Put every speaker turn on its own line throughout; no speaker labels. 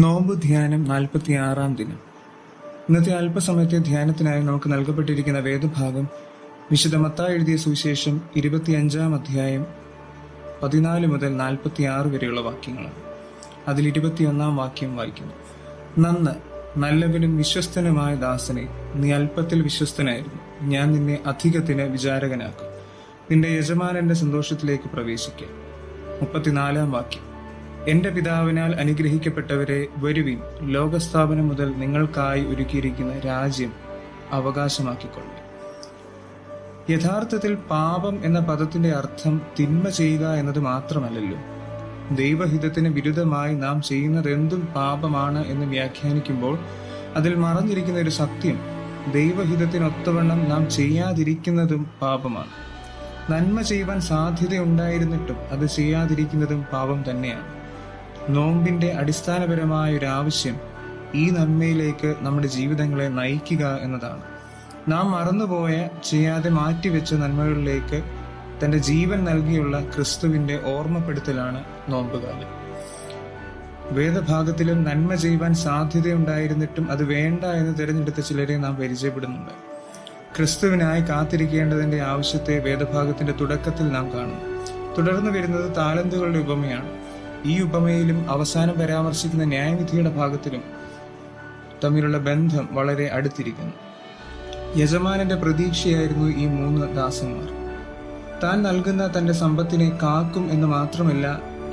നോമ്പ് ധ്യാനം 46-ാം ദിനം. ഇന്നത്തെ അല്പസമയത്തെ ധ്യാനത്തിനായി നമുക്ക് നൽകപ്പെട്ടിരിക്കുന്ന വേദഭാഗം വിശുദ്ധ മത്തായി എഴുതിയ സുവിശേഷം 25-ാം അധ്യായം 14 മുതൽ 46 വരെയുള്ള വാക്യങ്ങളാണ്. അതിൽ 21-ാം വാക്യം വായിക്കുന്നു. നന്ന് നല്ലവനും വിശ്വസ്തനുമായ ദാസനെ, നീ അല്പത്തിൽ വിശ്വസ്തനായിരുന്നു, ഞാൻ നിന്നെ അധികത്തിന് വിചാരകനാക്കും. നിന്റെ യജമാനന്റെ സന്തോഷത്തിലേക്ക് പ്രവേശിക്കുക. 34-ാം വാക്യം. എന്റെ പിതാവിനാൽ അനുഗ്രഹിക്കപ്പെട്ടവരെ, വരുവിൻ, ലോകസ്ഥാപനം മുതൽ നിങ്ങൾക്കായി ഒരുക്കിയിരിക്കുന്ന രാജ്യം അവകാശമാക്കിക്കൊള്ളു. യഥാർത്ഥത്തിൽ പാപം എന്ന പദത്തിന്റെ അർത്ഥം തിന്മ ചെയ്യുക എന്നത് മാത്രമല്ലല്ലോ. ദൈവഹിതത്തിന് വിരുദ്ധമായി നാം ചെയ്യുന്നതെന്തും പാപമാണ് എന്ന് വ്യാഖ്യാനിക്കുമ്പോൾ അതിൽ മറഞ്ഞിരിക്കുന്ന ഒരു സത്യം, ദൈവഹിതത്തിനൊത്തവണ്ണം നാം ചെയ്യാതിരിക്കുന്നതും പാപമാണ്. നന്മ ചെയ്യുവാൻ സാധ്യതയുണ്ടായിരുന്നിട്ടും അത് ചെയ്യാതിരിക്കുന്നതും പാപം തന്നെയാണ്. നോമ്പിന്റെ അടിസ്ഥാനപരമായ ഒരു ആവശ്യം ഈ നന്മയിലേക്ക് നമ്മുടെ ജീവിതങ്ങളെ നയിക്കുക എന്നതാണ്. നാം മറന്നുപോയ, ചെയ്യാതെ മാറ്റിവെച്ച നന്മകളിലേക്ക് തന്റെ ജീവൻ നൽകിയുള്ള ക്രിസ്തുവിന്റെ ഓർമ്മപ്പെടുത്തലാണ് നോമ്പുകാലം. വേദഭാഗത്തിലും നന്മ ചെയ്യുവാൻ സാധ്യതയുണ്ടായിരുന്നിട്ടും അത് വേണ്ട എന്ന് തിരഞ്ഞെടുത്ത ചിലരെ നാം പരിചയപ്പെടുന്നുണ്ട്. ക്രിസ്തുവിനായി കാത്തിരിക്കേണ്ടതിന്റെ ആവശ്യത്തെ വേദഭാഗത്തിന്റെ തുടക്കത്തിൽ നാം കാണുന്നു. തുടർന്ന് വരുന്നത് താലന്തുകളുടെ ഉപമയാണ്. ഈ ഉപമയിലും അവസാനം പരാമർശിക്കുന്ന ന്യായവിധിയുടെ ഭാഗത്തിലും തമ്മിലുള്ള ബന്ധം വളരെ അടുത്തിരിക്കുന്നു. യജമാനന്റെ പ്രതീക്ഷയായിരുന്നു ഈ 3 ദാസന്മാർ. താൻ നൽകുന്ന തന്റെ സമ്പത്തിനെ കാക്കും എന്ന് മാത്രമല്ല,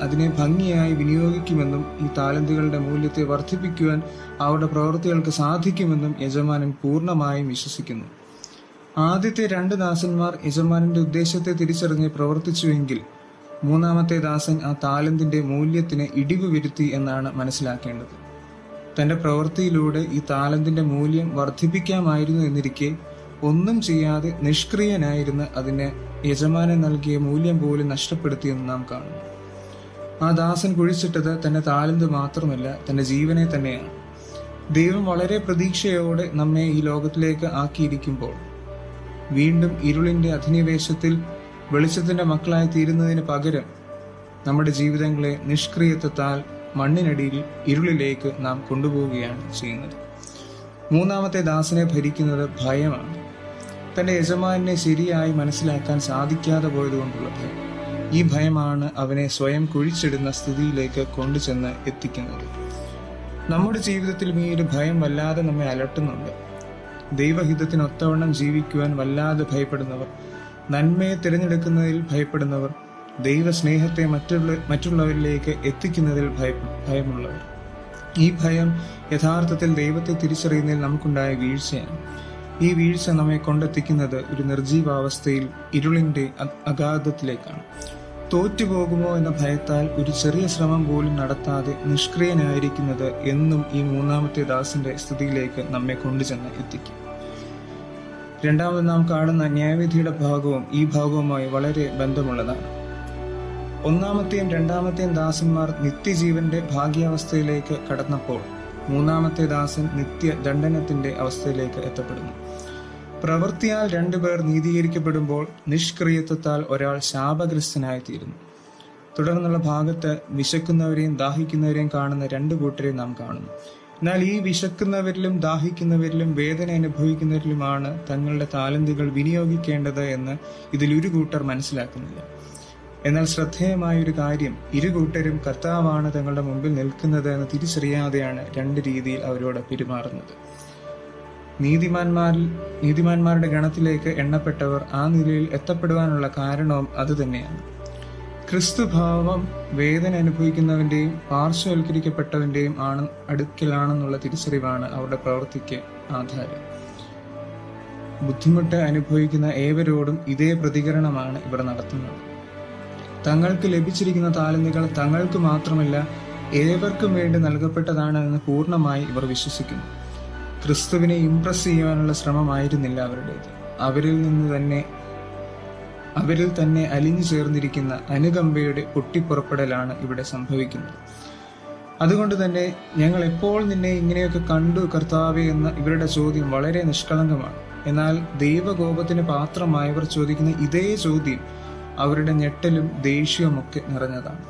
അതിനെ ഭംഗിയായി വിനിയോഗിക്കുമെന്നും ഈ താലന്തുകളുടെ മൂല്യത്തെ വർദ്ധിപ്പിക്കുവാൻ അവരുടെ പ്രവൃത്തികൾക്ക് സാധിക്കുമെന്നും യജമാനൻ പൂർണ്ണമായും വിശ്വസിക്കുന്നു. ആദ്യത്തെ 2 ദാസന്മാർ യജമാനന്റെ ഉദ്ദേശത്തെ തിരിച്ചറിഞ്ഞ് പ്രവർത്തിച്ചുവെങ്കിൽ, 3-ാമത്തെ ദാസൻ ആ താലന്തിന്റെ മൂല്യത്തിന് ഇടിവ് വരുത്തി എന്നാണ് മനസ്സിലാക്കേണ്ടത്. തന്റെ പ്രവൃത്തിയിലൂടെ ഈ താലന്തിന്റെ മൂല്യം വർദ്ധിപ്പിക്കാമായിരുന്നു എന്നിരിക്കെ ഒന്നും ചെയ്യാതെ നിഷ്ക്രിയനായിരുന്ന് അതിന് യജമാനൻ നൽകിയ മൂല്യം പോലും നഷ്ടപ്പെടുത്തിയെന്ന് നാം കാണുന്നു. ആ ദാസൻ കുഴിച്ചിട്ടത് തന്റെ താലന്ത് മാത്രമല്ല, തന്റെ ജീവനെ തന്നെയാണ്. ദൈവം വളരെ പ്രതീക്ഷയോടെ നമ്മെ ഈ ലോകത്തിലേക്ക് ആക്കിയിരിക്കുമ്പോൾ വീണ്ടും ഇരുളിന്റെ അധിനിവേശത്തിൽ വെളിച്ചത്തിന്റെ മക്കളായി തീരുന്നതിന് പകരം നമ്മുടെ ജീവിതങ്ങളെ നിഷ്ക്രിയത്വത്താൽ മണ്ണിനടിയിൽ ഇരുളിലേക്ക് നാം കൊണ്ടുപോവുകയാണ് ചെയ്യുന്നത്. 3-ാമത്തെ ദാസനെ ഭരിക്കുന്നത് ഭയമാണ്. തന്റെ യജമാനെ ശരിയായി മനസ്സിലാക്കാൻ സാധിക്കാതെ പോയതുകൊണ്ടുള്ള ഭയം. ഈ ഭയമാണ് അവനെ സ്വയം കുഴിച്ചിടുന്ന സ്ഥിതിയിലേക്ക് കൊണ്ടുചെന്ന് എത്തിക്കുന്നത്. നമ്മുടെ ജീവിതത്തിൽ ഈ ഒരു ഭയം വല്ലാതെ നമ്മെ അലട്ടുന്നുണ്ട്. ദൈവഹിതത്തിനൊത്തവണ്ണം ജീവിക്കുവാൻ വല്ലാതെ ഭയപ്പെടുന്നവർ, നന്മയെ തിരഞ്ഞെടുക്കുന്നതിൽ ഭയപ്പെടുന്നവർ, ദൈവസ്നേഹത്തെ മറ്റുള്ളവരിലേക്ക് എത്തിക്കുന്നതിൽ ഭയമുള്ളവർ. ഈ ഭയം യഥാർത്ഥത്തിൽ ദൈവത്തെ തിരിച്ചറിയുന്നതിൽ നമുക്കുണ്ടായ വീഴ്ചയാണ്. ഈ വീഴ്ച നമ്മെ കൊണ്ടെത്തിക്കുന്നത് ഒരു നിർജീവാവസ്ഥയിൽ, ഇരുളിന്റെ അഗാധത്തിലേക്കാണ്. തോറ്റുപോകുമോ എന്ന ഭയത്താൽ ഒരു ചെറിയ ശ്രമം പോലും നടത്താതെ നിഷ്ക്രിയനായിരിക്കുന്നത് എന്നും ഈ 3-ാമത്തെ ദാസന്റെ സ്ഥിതിയിലേക്ക് നമ്മെ കൊണ്ടുചെന്ന് എത്തിക്കും. രണ്ടാമത് നാം കാണുന്ന ന്യായവിധിയുടെ ഭാഗവും ഈ ഭാഗവുമായി വളരെ ബന്ധമുള്ളതാണ്. 1-ാമത്തെയും 2-ാമത്തെയും ദാസന്മാർ നിത്യജീവന്റെ ഭാഗ്യാവസ്ഥയിലേക്ക് കടന്നപ്പോൾ 3-ാമത്തെ ദാസൻ നിത്യദണ്ഡനത്തിന്റെ അവസ്ഥയിലേക്ക് എത്തപ്പെടുന്നു. പ്രവൃത്തിയാൽ 2 പേർ നീതീകരിക്കപ്പെടുമ്പോൾ നിഷ്ക്രിയത്വത്താൽ ഒരാൾ ശാപഗ്രസ്തനായി തീരുന്നു. തുടർന്നുള്ള ഭാഗത്ത് വിശക്കുന്നവരെയും ദാഹിക്കുന്നവരെയും കാണുന്ന 2 കൂട്ടരെ നാം കാണുന്നു. എന്നാൽ ഈ വിശക്കുന്നവരിലും ദാഹിക്കുന്നവരിലും വേദന അനുഭവിക്കുന്നവരിലുമാണ് തങ്ങളുടെ താലന്തുകൾ വിനിയോഗിക്കേണ്ടത് എന്ന് ഇതിലൊരു കൂട്ടർ മനസ്സിലാക്കുന്നില്ല. എന്നാൽ ശ്രദ്ധേയമായൊരു കാര്യം, 2 കൂട്ടരും കർത്താവാണ് തങ്ങളുടെ മുമ്പിൽ നിൽക്കുന്നത് എന്ന് തിരിച്ചറിയാതെയാണ് 2 രീതിയിൽ അവരോട് പെരുമാറുന്നത്. നീതിമാന്മാരുടെ ഗണത്തിലേക്ക് എണ്ണപ്പെട്ടവർ ആ നിലയിൽ എത്തപ്പെടുവാനുള്ള കാരണവും അതുതന്നെയാണ്. ക്രിസ്തുഭാവം വേദന അനുഭവിക്കുന്നവന്റെയും പാർശ്വവൽക്കരിക്കപ്പെട്ടവന്റെയും അടുക്കലാണെന്നുള്ള തിരിച്ചറിവാണ് അവരുടെ പ്രവൃത്തിക്ക് ആധാരം. ബുദ്ധിമുട്ട് അനുഭവിക്കുന്ന ഏവരോടും ഇതേ പ്രതികരണമാണ് ഇവർ നടത്തുന്നത്. തങ്ങൾക്ക് ലഭിച്ചിരിക്കുന്ന താലന്തുകൾ തങ്ങൾക്ക് മാത്രമല്ല, ഏവർക്കും വേണ്ടി നൽകപ്പെട്ടതാണ് എന്ന് പൂർണ്ണമായി ഇവർ വിശ്വസിക്കുന്നു. ക്രിസ്തുവിനെ ഇംപ്രസ് ചെയ്യുവാനുള്ള ശ്രമമായിരുന്നില്ല അവരുടേത്. അവരിൽ തന്നെ അലിഞ്ഞു ചേർന്നിരിക്കുന്ന അനുകമ്പയുടെ പൊട്ടിപ്പുറപ്പെടലാണ് ഇവിടെ സംഭവിക്കുന്നത്. അതുകൊണ്ട് തന്നെ ഞങ്ങൾ എപ്പോൾ നിന്നെ ഇങ്ങനെയൊക്കെ കണ്ടു കർത്താവേ എന്ന ഇവരുടെ ചോദ്യം വളരെ നിഷ്കളങ്കമാണ്. എന്നാൽ ദൈവകോപത്തിന് പാത്രമായവർ ചോദിക്കുന്ന ഇതേ ചോദ്യം അവരുടെ ഞെട്ടലും ദേഷ്യവുമൊക്കെ നിറഞ്ഞതാണ്.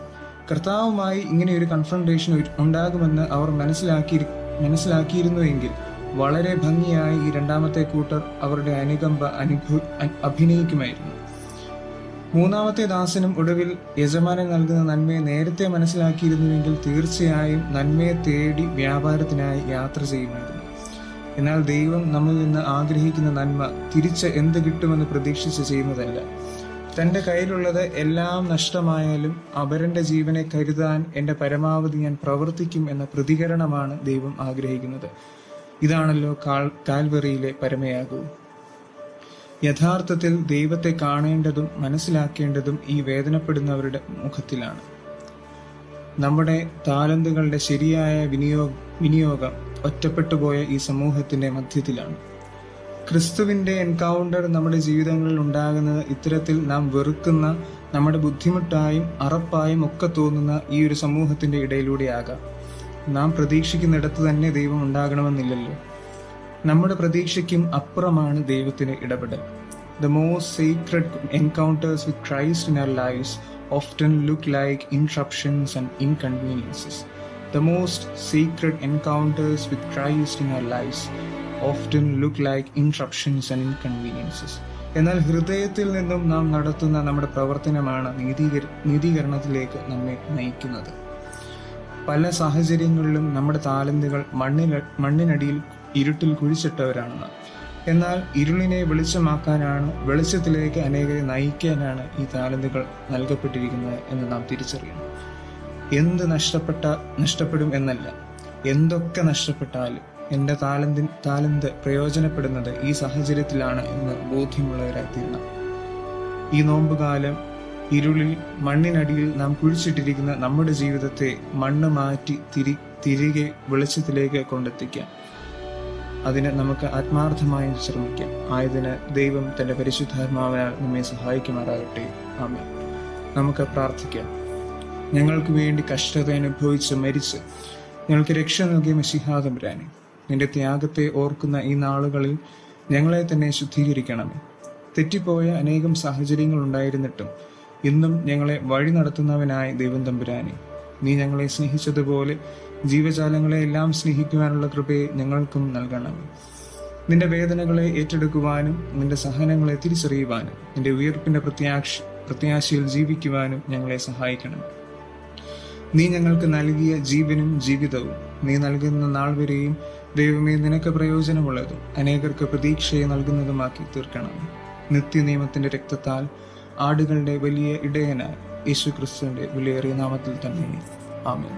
കർത്താവുമായി ഇങ്ങനെ ഒരു കൺഫ്രണ്ടേഷൻ ഉണ്ടാകുമെന്ന് അവർ മനസ്സിലാക്കിയിരുന്നുവെങ്കിൽ വളരെ ഭംഗിയായി ഈ രണ്ടാമത്തെ കൂട്ടർ അവരുടെ അനുകമ്പ അഭിനയിക്കുമായിരുന്നു. മൂന്നാമത്തെ ദാസനും ഒടുവിൽ യജമാനൻ നൽകുന്ന നന്മയെ നേരത്തെ മനസ്സിലാക്കിയിരുന്നുവെങ്കിൽ തീർച്ചയായും നന്മയെ തേടി വ്യാപാരത്തിനായി യാത്ര ചെയ്യുമായിരുന്നു. എന്നാൽ ദൈവം നമ്മിൽ നിന്ന് ആഗ്രഹിക്കുന്ന നന്മ തിരിച്ച് എന്ത് കിട്ടുമെന്ന് പ്രതീക്ഷിച്ച് ചെയ്യുന്നതല്ല. തൻ്റെ കയ്യിലുള്ളത് എല്ലാം നഷ്ടമായാലും അപരന്റെ ജീവനെ കരുതാൻ എൻ്റെ പരമാവധി ഞാൻ പ്രവർത്തിക്കും എന്ന പ്രതികരണമാണ് ദൈവം ആഗ്രഹിക്കുന്നത്. ഇതാണല്ലോ കാൽവറിയിലെ പരമയാഗവും. യഥാർത്ഥത്തിൽ ദൈവത്തെ കാണേണ്ടതും മനസ്സിലാക്കേണ്ടതും ഈ വേദനപ്പെടുന്നവരുടെ മുഖത്തിലാണ്. നമ്മുടെ താലന്തുകളുടെ ശരിയായ വിനിയോഗം ഒറ്റപ്പെട്ടുപോയ ഈ സമൂഹത്തിന്റെ മധ്യത്തിലാണ്. ക്രിസ്തുവിന്റെ എൻകൗണ്ടർ നമ്മുടെ ജീവിതങ്ങളിൽ ഉണ്ടാകുന്നത് ഇത്തരത്തിൽ നാം വെറുക്കുന്ന, നമ്മുടെ ബുദ്ധിമുട്ടായും അറപ്പായും ഒക്കെ തോന്നുന്ന ഈ ഒരു സമൂഹത്തിന്റെ ഇടയിലൂടെയാകാം. നാം പ്രതീക്ഷിക്കുന്നിടത്ത് തന്നെ ദൈവം ഉണ്ടാകണമെന്നില്ലല്ലോ. നമ്മുടെ പ്രതീക്ഷയ്ക്കും അപ്പുറമാണ് ദൈവത്തിന് ഇടപെടൽ. The most sacred encounters with Christ in our lives often look like interruptions and inconveniences. The most sacred encounters with Christ in our lives often look like interruptions and inconveniences. എന്നാൽ ഹൃദയത്തിൽ നിന്നും നാം നടത്തുന്ന നമ്മുടെ പ്രവർത്തനമാണ് നീതീകരണത്തിലേക്ക് നമ്മെ നയിക്കുന്നത്. പല സാഹചര്യങ്ങളിലും നമ്മുടെ താലന്തുകൾ മണ്ണിനടിയിൽ ഇരുട്ടിൽ കുഴിച്ചിട്ടവരാണ് നാം. എന്നാൽ ഇരുളിനെ വെളിച്ചമാക്കാനാണ്, വെളിച്ചത്തിലേക്ക് അനേകരെ നയിക്കാനാണ് ഈ താലന്തുകൾ നൽകപ്പെട്ടിരിക്കുന്നത് എന്ന് നാം തിരിച്ചറിയണം. എന്ത് നഷ്ടപ്പെടും എന്നല്ല, എന്തൊക്കെ നഷ്ടപ്പെട്ടാലും എൻ്റെ താലന്ത് പ്രയോജനപ്പെടുന്നത് ഈ സാഹചര്യത്തിലാണ് എന്ന് ബോധ്യമുള്ളവരായി തീരണം. ഈ നോമ്പുകാലം ഇരുളിൽ മണ്ണിനടിയിൽ നാം കുഴിച്ചിട്ടിരിക്കുന്ന നമ്മുടെ ജീവിതത്തെ മണ്ണ് മാറ്റി തിരികെ വെളിച്ചത്തിലേക്ക് കൊണ്ടെത്തിക്കാം. അതിന് നമുക്ക് ആത്മാർത്ഥമായി ശ്രമിക്കാം. ആയതിന് ദൈവം തന്റെ പരിശുദ്ധാത്മാവിനാൽ നമ്മെ സഹായിക്കുമാറാകട്ടെ. ആമേൻ. നമുക്ക് പ്രാർത്ഥിക്കാം. ഞങ്ങൾക്ക് വേണ്ടി കഷ്ടത അനുഭവിച്ച് മരിച്ച് ഞങ്ങൾക്ക് രക്ഷ നൽകിയ മിശിഹാ തമ്പുരാനെ, നിന്റെ ത്യാഗത്തെ ഓർക്കുന്ന ഈ നാളുകളിൽ ഞങ്ങളെ തന്നെ ശുദ്ധീകരിക്കണമേ. തെറ്റിപ്പോയ അനേകം സാഹചര്യങ്ങൾ ഉണ്ടായിരുന്നിട്ടും ഇന്നും ഞങ്ങളെ വഴി നടത്തുന്നവനായ ദൈവം തമ്പുരാനെ, നീ ഞങ്ങളെ സ്നേഹിച്ചതുപോലെ ജീവജാലങ്ങളെ എല്ലാം സ്നേഹിക്കുവാനുള്ള കൃപയെ ഞങ്ങൾക്കും നൽകണം. നിന്റെ വേദനകളെ ഏറ്റെടുക്കുവാനും നിന്റെ സഹനങ്ങളെ തിരിച്ചറിയുവാനും നിന്റെ ഉയർപ്പിന്റെ പ്രത്യാശയിൽ ജീവിക്കുവാനും ഞങ്ങളെ സഹായിക്കണം. നീ ഞങ്ങൾക്ക് നൽകിയ ജീവനും ജീവിതവും നീ നൽകുന്ന നാൾ വരെയും ദൈവമേ നിനക്ക് പ്രയോജനമുള്ളതും അനേകർക്ക് പ്രതീക്ഷയെ നൽകുന്നതുമാക്കി തീർക്കണം. നിത്യനിയമത്തിന്റെ രക്തത്താൽ ആടുകളുടെ വലിയ ഇടയനായ യേശു ക്രിസ്തുവിന്റെ വിലയേറിയ നാമത്തിൽ തന്നെ. ആമേൻ.